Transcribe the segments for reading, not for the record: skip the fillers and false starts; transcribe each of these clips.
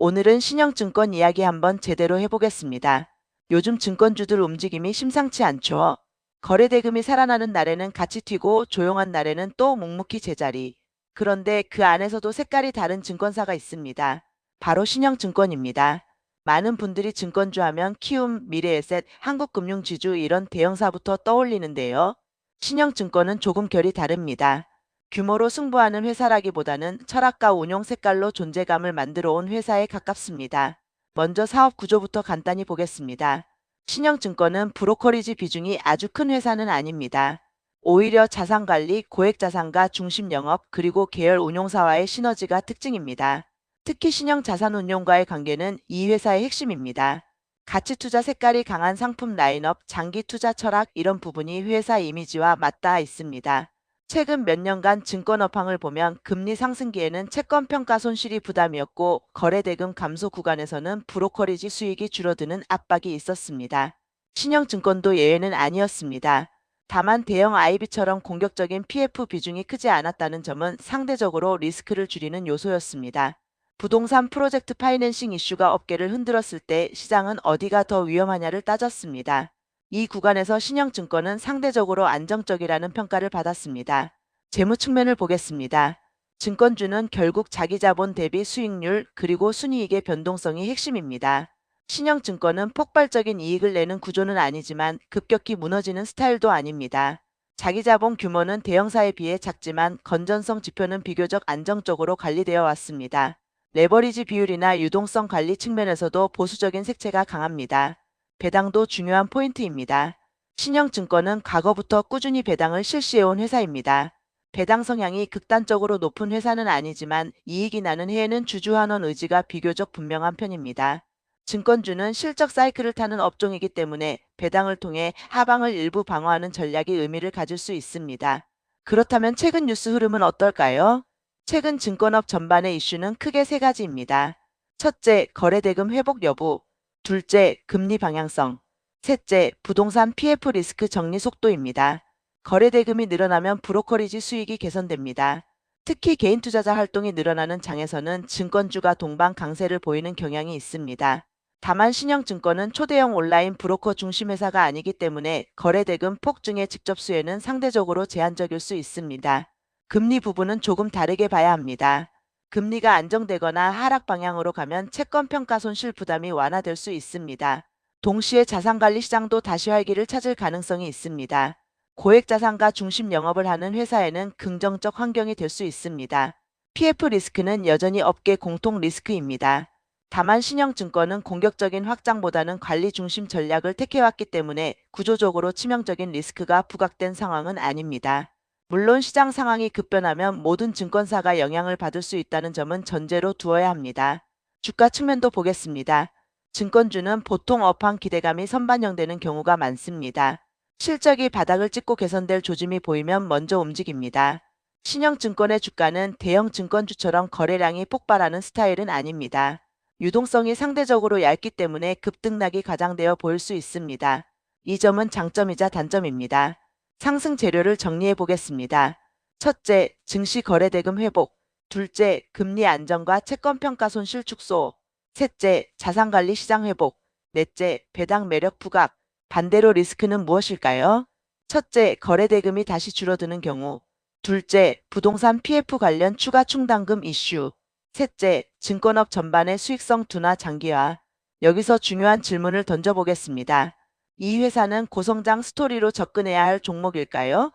오늘은 신영증권 이야기 한번 제대로 해보겠습니다. 요즘 증권주들 움직임이 심상치 않죠. 거래대금이 살아나는 날에는 같이 튀고 조용한 날에는 또 묵묵히 제자리. 그런데 그 안에서도 색깔이 다른 증권사가 있습니다. 바로 신영증권입니다. 많은 분들이 증권주 하면 키움, 미래에셋, 한국금융지주 이런 대형사부터 떠올리는데요. 신영증권은 조금 결이 다릅니다. 규모로 승부하는 회사라기보다는 철학과 운용 색깔로 존재감을 만들어 온 회사에 가깝습니다. 먼저 사업 구조부터 간단히 보겠습니다. 신영증권은 브로커리지 비중이 아주 큰 회사는 아닙니다. 오히려 자산관리, 고액자산가 중심 영업 그리고 계열 운용사와의 시너지가 특징입니다. 특히 신영자산운용과의 관계는 이 회사의 핵심입니다. 가치투자 색깔이 강한 상품 라인업, 장기투자 철학 이런 부분이 회사 이미지와 맞닿아 있습니다. 최근 몇 년간 증권 업황을 보면 금리 상승기에는 채권 평가 손실이 부담이었고 거래대금 감소 구간에서는 브로커리지 수익이 줄어드는 압박이 있었습니다. 신영증권도 예외는 아니었습니다. 다만 대형 IB처럼 공격적인 PF 비중이 크지 않았다는 점은 상대적으로 리스크를 줄이는 요소였습니다. 부동산 프로젝트 파이낸싱 이슈가 업계를 흔들었을 때 시장은 어디가 더 위험하냐를 따졌습니다. 이 구간에서 신영증권은 상대적으로 안정적이라는 평가를 받았습니다. 재무 측면을 보겠습니다. 증권주는 결국 자기자본 대비 수익률 그리고 순이익의 변동성이 핵심입니다. 신영증권은 폭발적인 이익을 내는 구조는 아니지만 급격히 무너지는 스타일도 아닙니다. 자기자본 규모는 대형사에 비해 작지만 건전성 지표는 비교적 안정적으로 관리되어 왔습니다. 레버리지 비율이나 유동성 관리 측면에서도 보수적인 색채가 강합니다. 배당도 중요한 포인트입니다. 신영증권은 과거부터 꾸준히 배당을 실시해온 회사입니다. 배당 성향이 극단적으로 높은 회사는 아니지만 이익이 나는 해에는 주주환원 의지가 비교적 분명한 편입니다. 증권주는 실적 사이클을 타는 업종이기 때문에 배당을 통해 하방을 일부 방어하는 전략이 의미를 가질 수 있습니다. 그렇다면 최근 뉴스 흐름은 어떨까요? 최근 증권업 전반의 이슈는 크게 세 가지입니다. 첫째, 거래대금 회복 여부. 둘째, 금리 방향성. 셋째, 부동산 PF 리스크 정리 속도입니다. 거래대금이 늘어나면 브로커리지 수익이 개선됩니다. 특히 개인 투자자 활동이 늘어나는 장에서는 증권주가 동반 강세를 보이는 경향이 있습니다. 다만 신영증권은 초대형 온라인 브로커 중심 회사가 아니기 때문에 거래대금 폭증의 직접 수혜는 상대적으로 제한적일 수 있습니다. 금리 부분은 조금 다르게 봐야 합니다. 금리가 안정되거나 하락 방향으로 가면 채권 평가 손실 부담이 완화될 수 있습니다. 동시에 자산관리 시장도 다시 활기를 찾을 가능성이 있습니다. 고액자산가 중심 영업을 하는 회사에는 긍정적 환경이 될 수 있습니다. PF 리스크는 여전히 업계 공통 리스크입니다. 다만 신영증권은 공격적인 확장보다는 관리 중심 전략을 택해왔기 때문에 구조적으로 치명적인 리스크가 부각된 상황은 아닙니다. 물론 시장 상황이 급변하면 모든 증권사가 영향을 받을 수 있다는 점은 전제로 두어야 합니다. 주가 측면도 보겠습니다. 증권주는 보통 업황 기대감이 선반영되는 경우가 많습니다. 실적이 바닥을 찍고 개선될 조짐이 보이면 먼저 움직입니다. 신영증권의 주가는 대형 증권주처럼 거래량이 폭발하는 스타일은 아닙니다. 유동성이 상대적으로 얇기 때문에 급등락이 과장되어 보일 수 있습니다. 이 점은 장점이자 단점입니다. 상승 재료를 정리해 보겠습니다. 첫째, 증시 거래대금 회복. 둘째, 금리 안정과 채권평가 손실 축소. 셋째, 자산관리 시장 회복. 넷째, 배당 매력 부각. 반대로 리스크는 무엇일까요? 첫째, 거래대금이 다시 줄어드는 경우. 둘째, 부동산 PF 관련 추가 충당금 이슈. 셋째, 증권업 전반의 수익성 둔화 장기화. 여기서 중요한 질문을 던져보겠습니다. 이 회사는 고성장 스토리로 접근해야 할 종목일까요?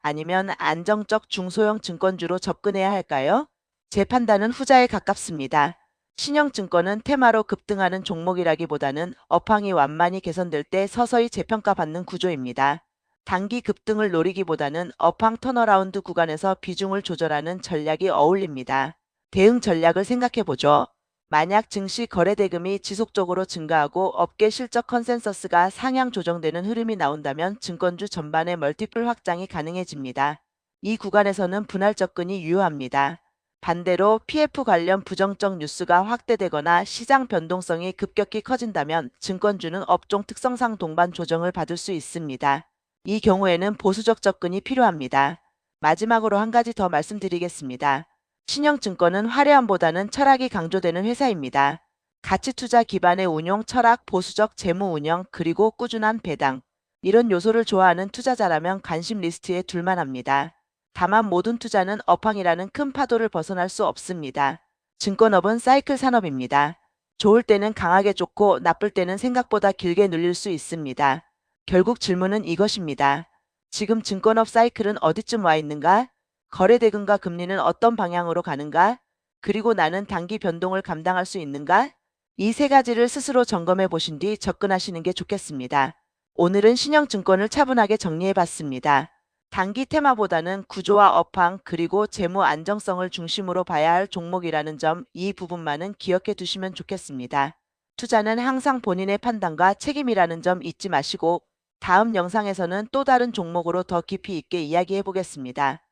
아니면 안정적 중소형 증권주로 접근해야 할까요? 제 판단은 후자에 가깝습니다. 신영증권은 테마로 급등하는 종목이라기보다는 업황이 완만히 개선될 때 서서히 재평가받는 구조입니다. 단기 급등을 노리기보다는 업황 턴어라운드 구간에서 비중을 조절하는 전략이 어울립니다. 대응 전략을 생각해보죠. 만약 증시 거래대금이 지속적으로 증가하고 업계 실적 컨센서스가 상향 조정되는 흐름이 나온다면 증권주 전반의 멀티플 확장이 가능해집니다. 이 구간에서는 분할 접근이 유효합니다. 반대로 PF 관련 부정적 뉴스가 확대되거나 시장 변동성이 급격히 커진다면 증권주는 업종 특성상 동반 조정을 받을 수 있습니다. 이 경우에는 보수적 접근이 필요합니다. 마지막으로 한 가지 더 말씀드리겠습니다. 신영증권은 화려함보다는 철학이 강조되는 회사입니다. 가치 투자 기반의 운용 철학, 보수적 재무 운영, 그리고 꾸준한 배당. 이런 요소를 좋아하는 투자자라면 관심 리스트에 둘만 합니다. 다만 모든 투자는 업황이라는 큰 파도를 벗어날 수 없습니다. 증권업은 사이클 산업입니다. 좋을 때는 강하게 좋고 나쁠 때는 생각보다 길게 눌릴 수 있습니다. 결국 질문은 이것입니다. 지금 증권업 사이클은 어디쯤 와 있는가? 거래 대금과 금리는 어떤 방향으로 가는가? 그리고 나는 단기 변동을 감당할 수 있는가? 이 세 가지를 스스로 점검해 보신 뒤 접근하시는 게 좋겠습니다. 오늘은 신영증권을 차분하게 정리해 봤습니다. 단기 테마보다는 구조와 업황 그리고 재무 안정성을 중심으로 봐야 할 종목이라는 점, 이 부분만은 기억해 두시면 좋겠습니다. 투자는 항상 본인의 판단과 책임이라는 점 잊지 마시고 다음 영상에서는 또 다른 종목으로 더 깊이 있게 이야기해 보겠습니다.